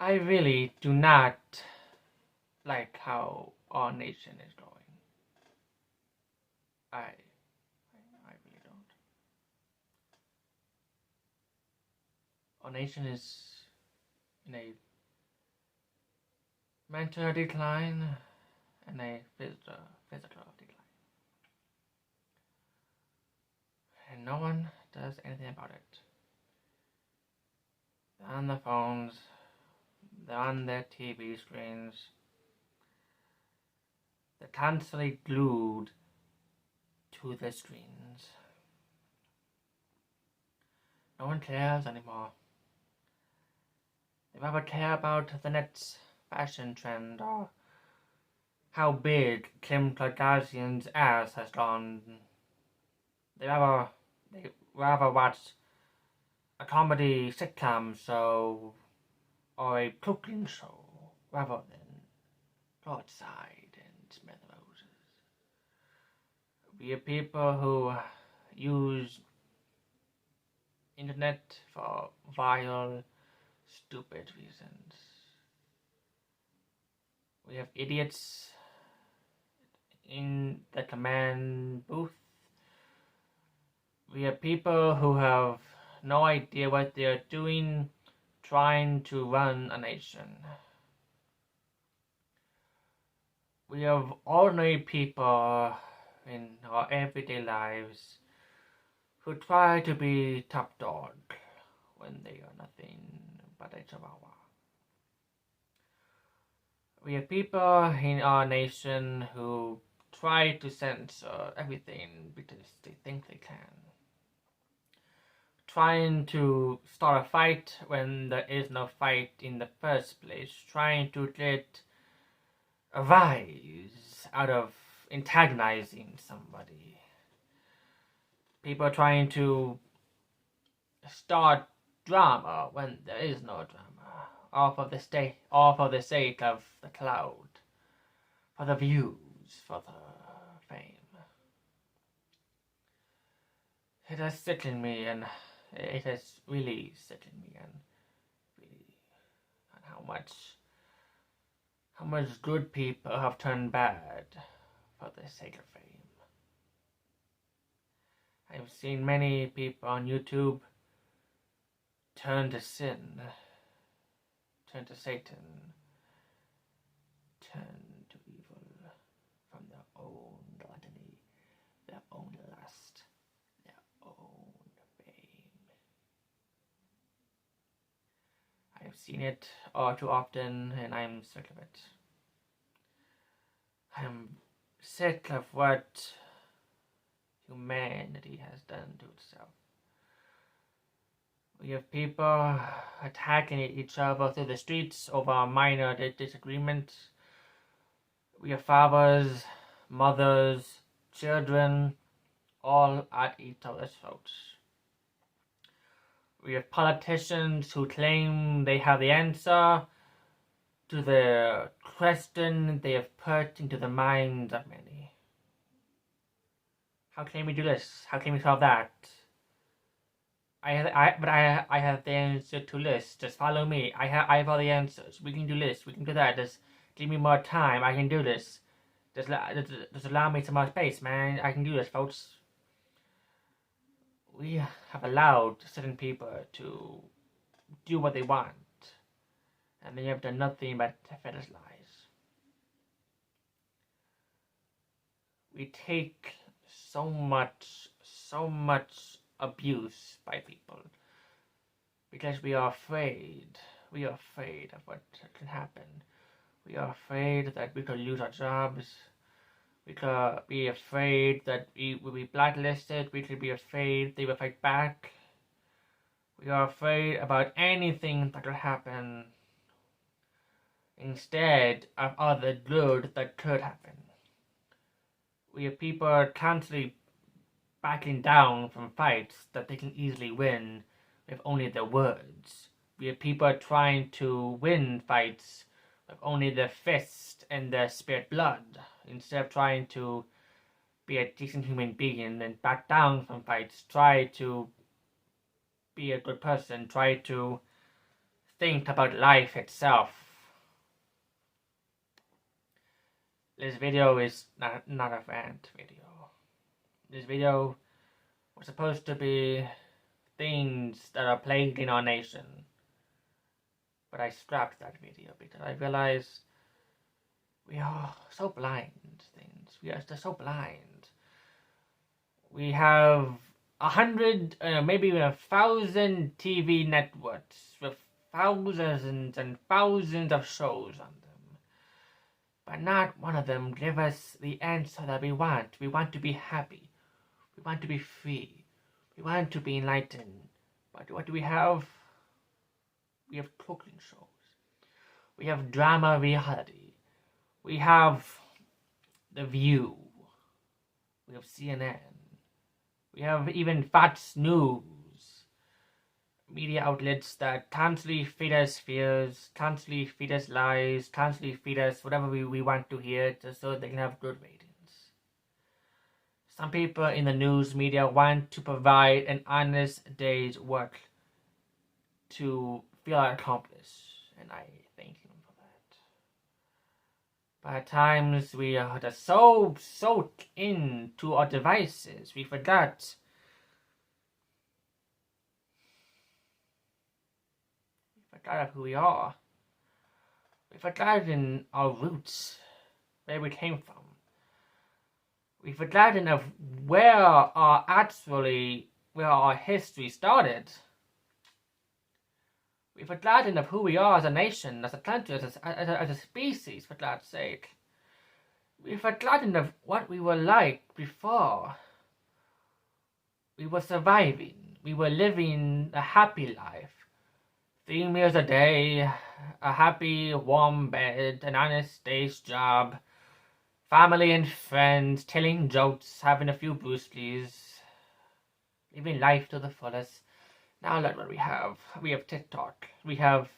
I really do not like how our nation is going. I really don't. Our nation is in a mental decline and a physical decline. And no one does anything about it. They're on the phones, they're on their TV screens, they're constantly glued to the screens. No one cares anymore. They rather care about the next fashion trend or how big Kim Kardashian's ass has gone. They rather watch a comedy sitcom show or a cooking show rather than go outside and smell the roses. We are people who use internet for vile, stupid reasons. We have idiots in the command booth. We have people who have no idea what they're doing trying to run a nation. We have ordinary people in our everyday lives who try to be top dog when they are nothing but a chihuahua. We have people in our nation who try to censor everything because they think they can. Trying to start a fight when there is no fight in the first place. Trying to get a rise out of antagonizing somebody. People trying to start drama when there is no drama. All for the sake of the cloud. For the views, for the fame. It has sickened me, and it has really sickened me, and really, and how much good people have turned bad for the sake of fame. I've seen many people on YouTube turn to sin, turn to Satan, turn to evil from their own gluttony, their own lust, their own fame. I've seen it all too often, and I'm sick of it. I'm sick of what humanity has done to itself. We have people attacking each other through the streets over minor disagreements. We have fathers, mothers, children, all at each other's throats. We have politicians who claim they have the answer to the question they have put into the minds of many. How can we do this? How can we solve that? I have the answer to this. Just follow me. I have all the answers. We can do this. We can do that. Just give me more time. I can do this. Just allow me some more space, man. I can do this, folks. We have allowed certain people to do what they want, and they have done nothing but fetish lies. We take so much abuse by people because we are afraid. We are afraid of what can happen. We are afraid that we could lose our jobs. We could be afraid that we will be blacklisted. We could be afraid they will fight back. We are afraid about anything that could happen instead of all the good that could happen. We have people constantly backing down from fights that they can easily win with only their words. We have people trying to win fights with only their fist and their spirit blood, instead of trying to be a decent human being and back down from fights. Try to be a good person. Try to think about life itself. This video is not a rant video. This video was supposed to be things that are plaguing our nation. But I scrapped that video because I realized we are so blind to things. We are just so blind. We have 100, maybe 1,000 TV networks with thousands and thousands of shows on them. But not one of them give us the answer that we want. We want to be happy. We want to be free. We want to be enlightened. But what do we have? We have cooking shows. We have drama reality. We have The View. We have CNN. We have even Fox News. Media outlets that constantly feed us fears, constantly feed us lies, constantly feed us whatever we want to hear just so they can have good ratings. Some people in the news media want to provide an honest day's work to feel accomplished, and I thank them for that. But at times we are just so soaked into our devices, we forgot of who we are. We've forgotten our roots, where we came from. We've forgotten of where our history started. We've forgotten of who we are as a nation, as a country, as a species, for God's sake. We've forgotten of what we were like before. We were surviving. We were living a happy life. 3 meals a day, a happy, warm bed, an honest day's job, family and friends, telling jokes, having a few brewskis, living life to the fullest. Now look what we have. We have TikTok. We have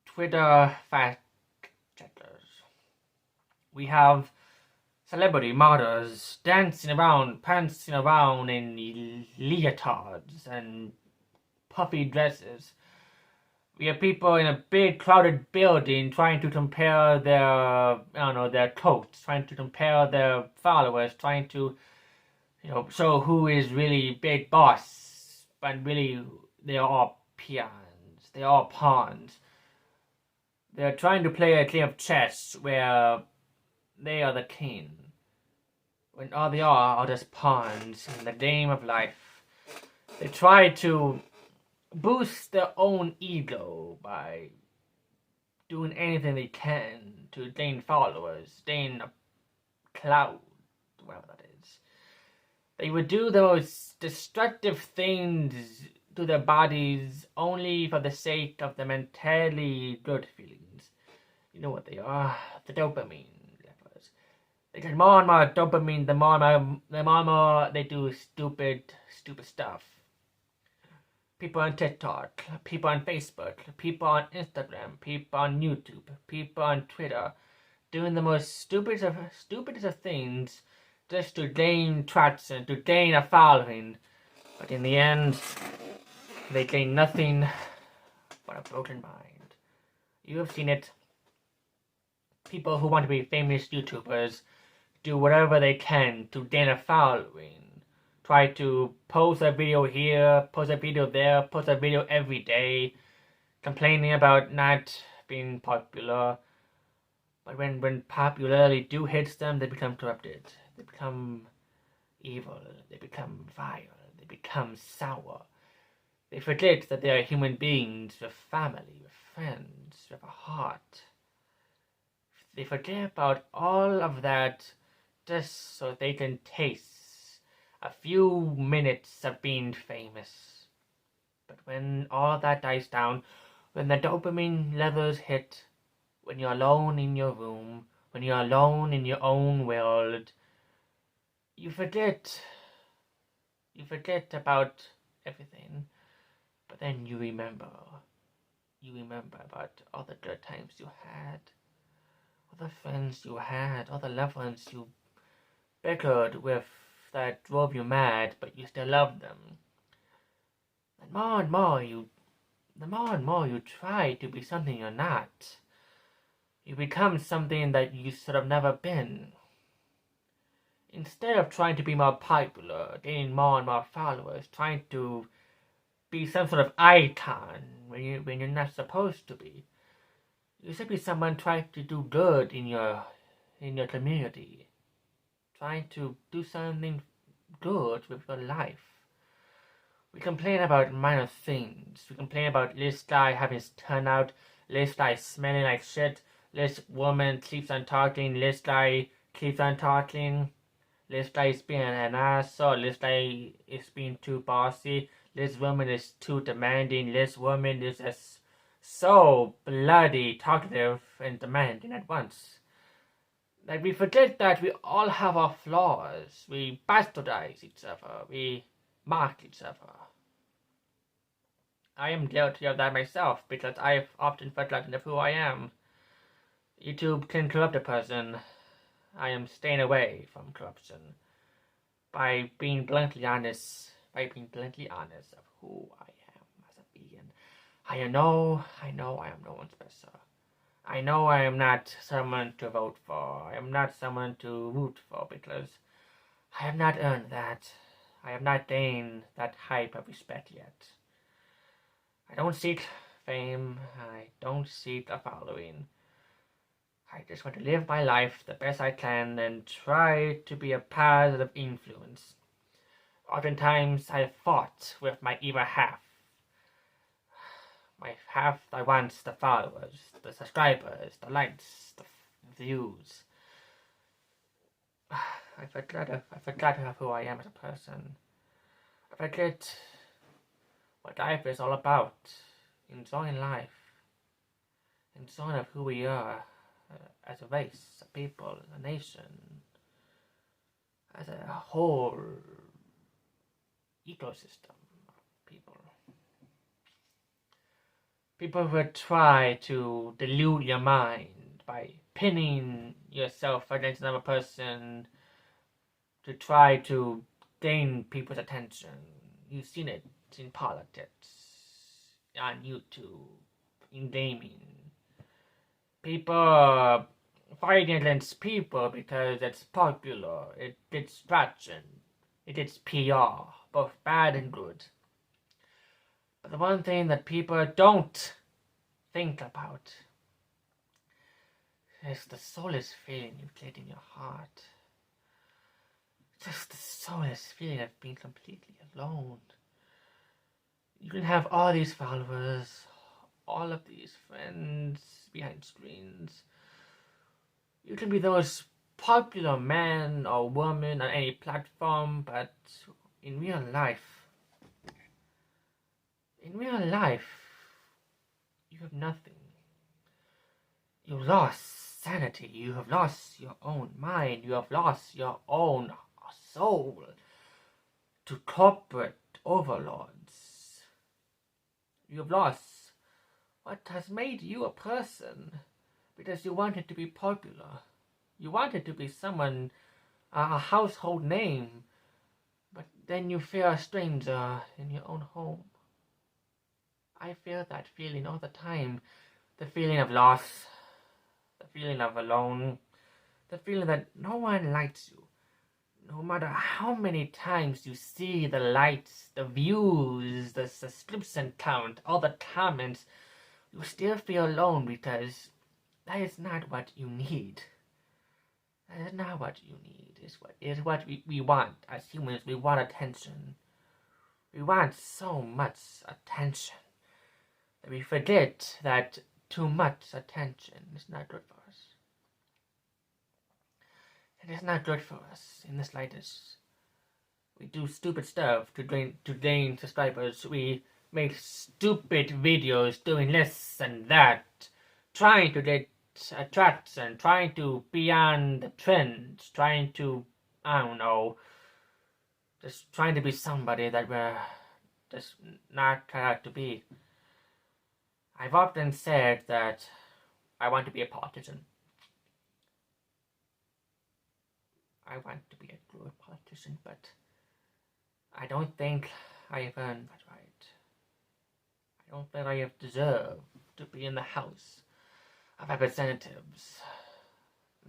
Twitter fact checkers. We have celebrity models dancing around, prancing around in leotards and puffy dresses. We have people in a big crowded building trying to compare their coats, trying to compare their followers, trying to, show who is really big boss. But really, they are all peons. They are all pawns. They're trying to play a game of chess where they are the king, when all they are just pawns in the game of life. They try to boost their own ego by doing anything they can to gain followers, gain a clout, whatever that is. They would do the most destructive things to their bodies only for the sake of the mentally good feelings. You know what they are? The dopamine levels. They get more and more dopamine the more and more they do stupid stuff. People on TikTok, people on Facebook, people on Instagram, people on YouTube, people on Twitter, doing the most stupidest of things just to gain traction, to gain a following. But in the end, they gain nothing but a broken mind. You have seen it. People who want to be famous YouTubers do whatever they can to gain a following. Try to post a video here, post a video there, post a video every day, complaining about not being popular. But when popularity do hits them, they become corrupted. They become evil. They become vile. They become sour. They forget that they are human beings with family, with friends, with a heart. They forget about all of that just so they can taste a few minutes of being famous. But when all that dies down, when the dopamine levels hit, when you're alone in your room, when you're alone in your own world, you forget about everything. But then you remember about all the good times you had, all the friends you had, all the loved ones you bickered with that drove you mad, but you still loved them. And more you the more and more you try to be something you're not, you become something that you should have never been. Instead of trying to be more popular, gaining more and more followers, trying to be some sort of icon when you're not supposed to be, you should be someone trying to do good in your community, trying to do something good with your life. We complain about minor things. We complain about this guy having his turnout, this guy smelling like shit, this woman keeps on talking, this guy keeps on talking, this guy is being an asshole, this guy is being too bossy, this woman is too demanding, this woman is so bloody talkative and demanding at once. Like, we forget that we all have our flaws. We bastardize each other. We mock each other. I am guilty of that myself because I've often forgotten of who I am. YouTube can corrupt a person. I am staying away from corruption by being bluntly honest. Of who I am as a being. I know I am no one special. I know I am not someone to vote for. I am not someone to root for because I have not earned that. I have not gained that hype of respect yet. I don't seek fame. I don't seek a following. I just want to live my life the best I can and try to be a positive influence. Oftentimes I have fought with my evil half. My half that wants the followers, the subscribers, the likes, the views. I forgot who I am as a person. I forget what life is all about. Enjoying life. Enjoying of who we are as a race, a people, a nation. As a whole ecosystem of people. People will try to delude your mind by pinning yourself against another person to try to gain people's attention. You've seen it in politics, on YouTube, in gaming. People fighting against people because it's popular, it gets traction, it gets PR, both bad and good. But the one thing that people don't think about is the soulless feeling you get in your heart. Just the soulless feeling of being completely alone. You can have all these followers, all of these friends behind screens. You can be those popular man or woman on any platform, but in real life, you have nothing. You've lost sanity. You have lost your own mind. You have lost your own soul to corporate overlords. You have lost what has made you a person because you wanted to be popular. You wanted to be someone, a household name, but then you fear a stranger in your own home. I feel that feeling all the time. The feeling of loss, the feeling of alone, the feeling that no one likes you. No matter how many times you see the likes, the views, the subscription count, all the comments, you still feel alone because that is not what you need. That is not what you need. It's what we want as humans. We want attention. We want so much attention that we forget that too much attention is not good for us. It is not good for us in the slightest. We do stupid stuff to gain subscribers. We make stupid videos doing this and that, trying to get attraction, trying to be on the trends, trying to, I don't know, just trying to be somebody that we're just not cut out to be. I've often said that I want to be a politician. I want to be a good politician, but I don't think I have earned that right. I don't feel I have deserved to be in the House of Representatives.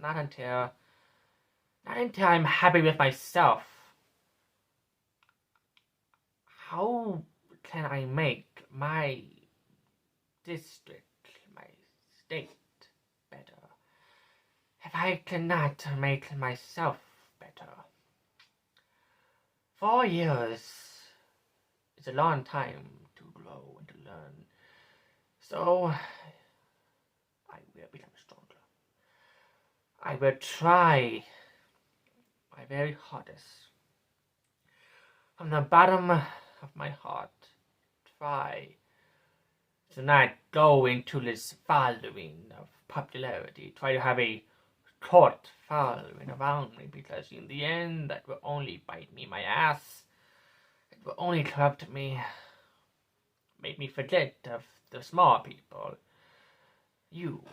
Not until I'm happy with myself. How can I make my district, my state, better if I cannot make myself better? 4 years is a long time to grow and to learn. So, I will become stronger. I will try my very hardest. From the bottom of my heart, try to not go into this following of popularity. Try to have a short following around me, because in the end, that will only bite me in my ass. It will only corrupt me, make me forget of the small people. You,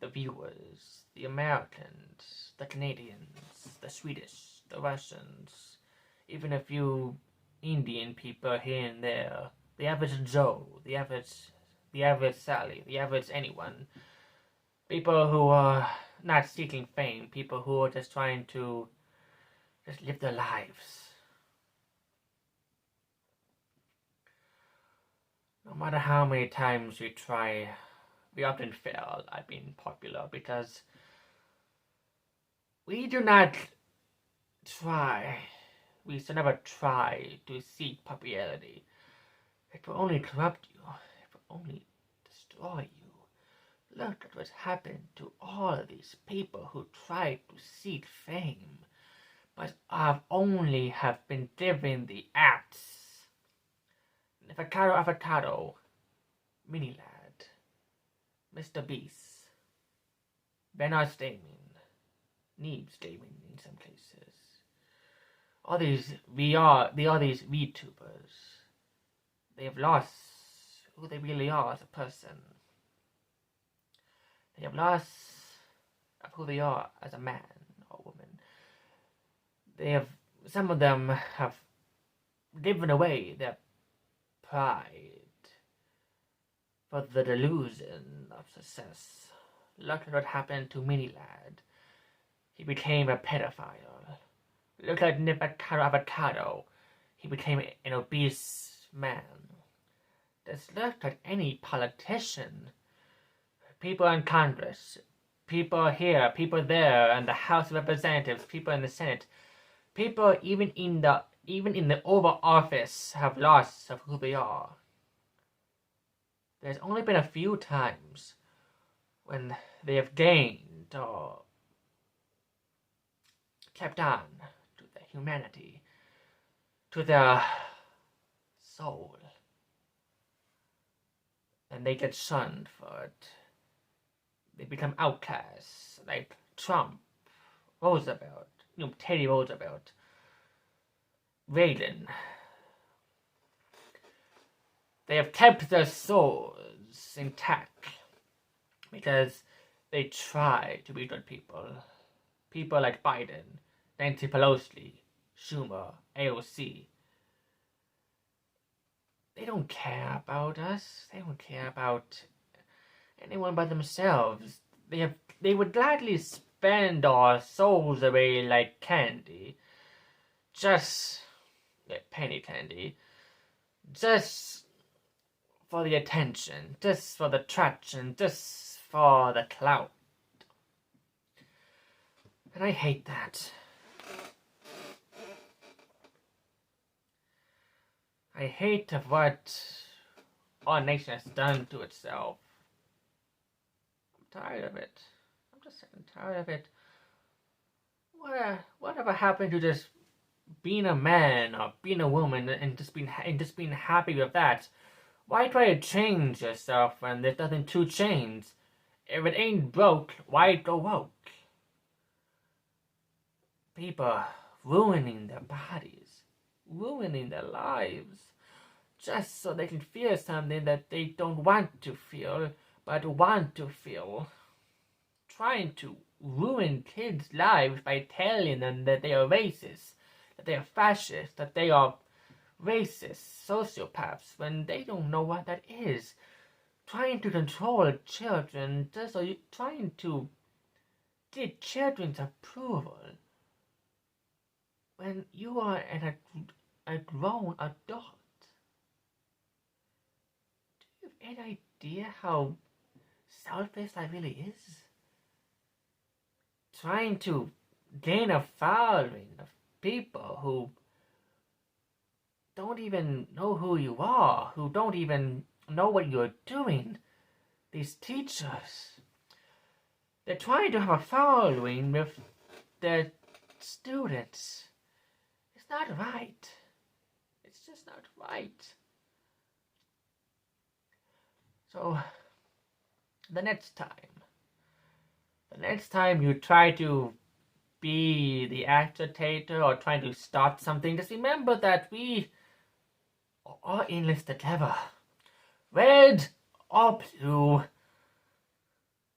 the viewers, the Americans, the Canadians, the Swedish, the Russians, even a few Indian people here and there, the average Joe, the average Sally, the average anyone. People who are not seeking fame, people who are just trying to just live their lives. No matter how many times we try, we often fail at being popular, because we do not try, we should never try to seek popularity. It will only corrupt you, it will only destroy you. Look at what's happened to all these people who tried to seek fame, but only have been given the axe. Avocado, Minilad, Mr. Beast, Bernard Stamen, Neebs Stamen in some cases. All these VTubers, they have lost who they really are as a person. They have lost of who they are as a man or woman. Some of them have given away their pride for the delusion of success. Look at what happened to Minilad. He became a pedophile. Look at Avocado. He became an obese man. Just look at any politician. People in Congress, people here, people there, and the House of Representatives, people in the Senate, people even in the Oval Office have lost of who they are. There's only been a few times when they have gained or kept on to their humanity, to their soul, and they get shunned for it. They become outcasts, like Trump, Roosevelt, Teddy Roosevelt, Reagan. They have kept their souls intact because they try to be good people. People like Biden, Nancy Pelosi, Schumer, AOC. They don't care about us. They don't care about anyone but themselves. They would gladly spend our souls away like candy. Just like penny candy. Just for the attention. Just for the traction. Just for the clout. And I hate that. I hate of what our nation has done to itself. I'm tired of it. I'm just sick and tired of it. Whatever happened to just being a man or being a woman and just being happy with that? Why try to change yourself when there's nothing to change? If it ain't broke, why go woke? People ruining their bodies, ruining their lives, just so they can feel something that they don't want to feel, but want to feel. Trying to ruin kids' lives by telling them that they are racist, that they are fascist, that they are racists, sociopaths, when they don't know what that is. Trying to control children, just so you trying to get children's approval when you are a grown adult. Do you have any idea how selfish that really is? Trying to gain a following of people who don't even know who you are, who don't even know what you're doing. These teachers, they're trying to have a following with their students. It's not right. It's just not right. So, the next time you try to be the agitator or trying to start something, just remember that we are in this together. Red or blue,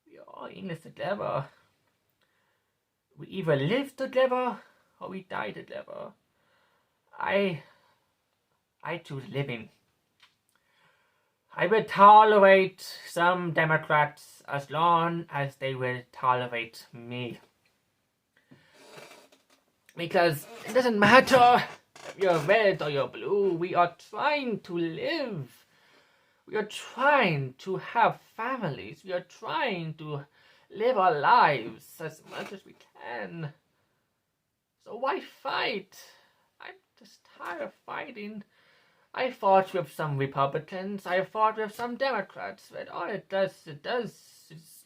we are in this together. We either live together or we die together. I choose living. I will tolerate some Democrats as long as they will tolerate me. Because it doesn't matter if you're red or you're blue, we are trying to live. We are trying to have families. We are trying to live our lives as much as we can. So why fight? I'm just tired of fighting. I fought with some Republicans. I fought with some Democrats. But all it does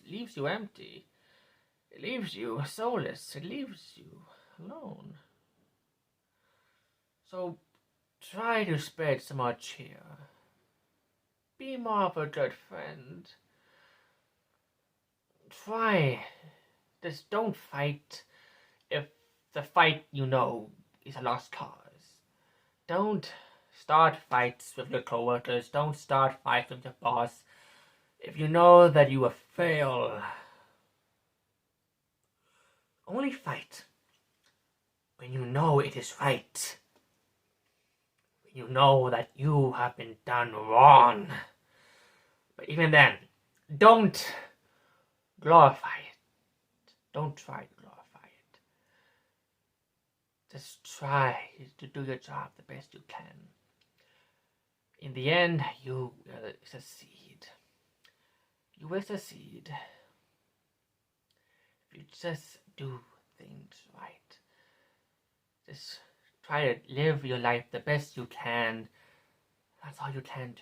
leaves you empty. It leaves you soulless. It leaves you alone. So try to spread some more cheer. Be more of a good friend. Try. Just don't fight if the fight you know is a lost cause. Don't start fights with your coworkers. Don't start fights with your boss if you know that you will fail. Only fight when you know it is right. When you know that you have been done wrong. But even then, don't glorify it. Don't try to glorify it. Just try to do your job the best you can. In the end, you will succeed. You will succeed if you just do things right. Just try to live your life the best you can. That's all you can do.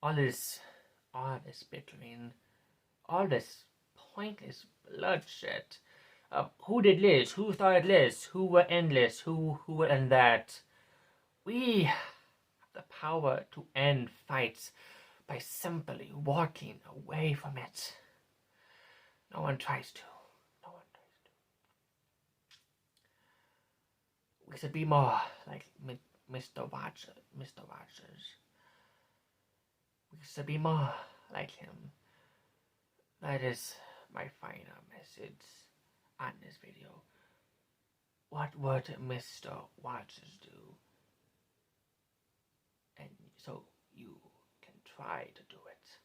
All this bickering, all this pointless bloodshed of who did this, who started this, who were endless, who were and that. We have the power to end fights by simply walking away from it. No one tries to. No one tries to. We should be more like Mr. Rogers. We should be more like him. That is my final message on this video. What would Mr. Rogers do? And so you can try to do it.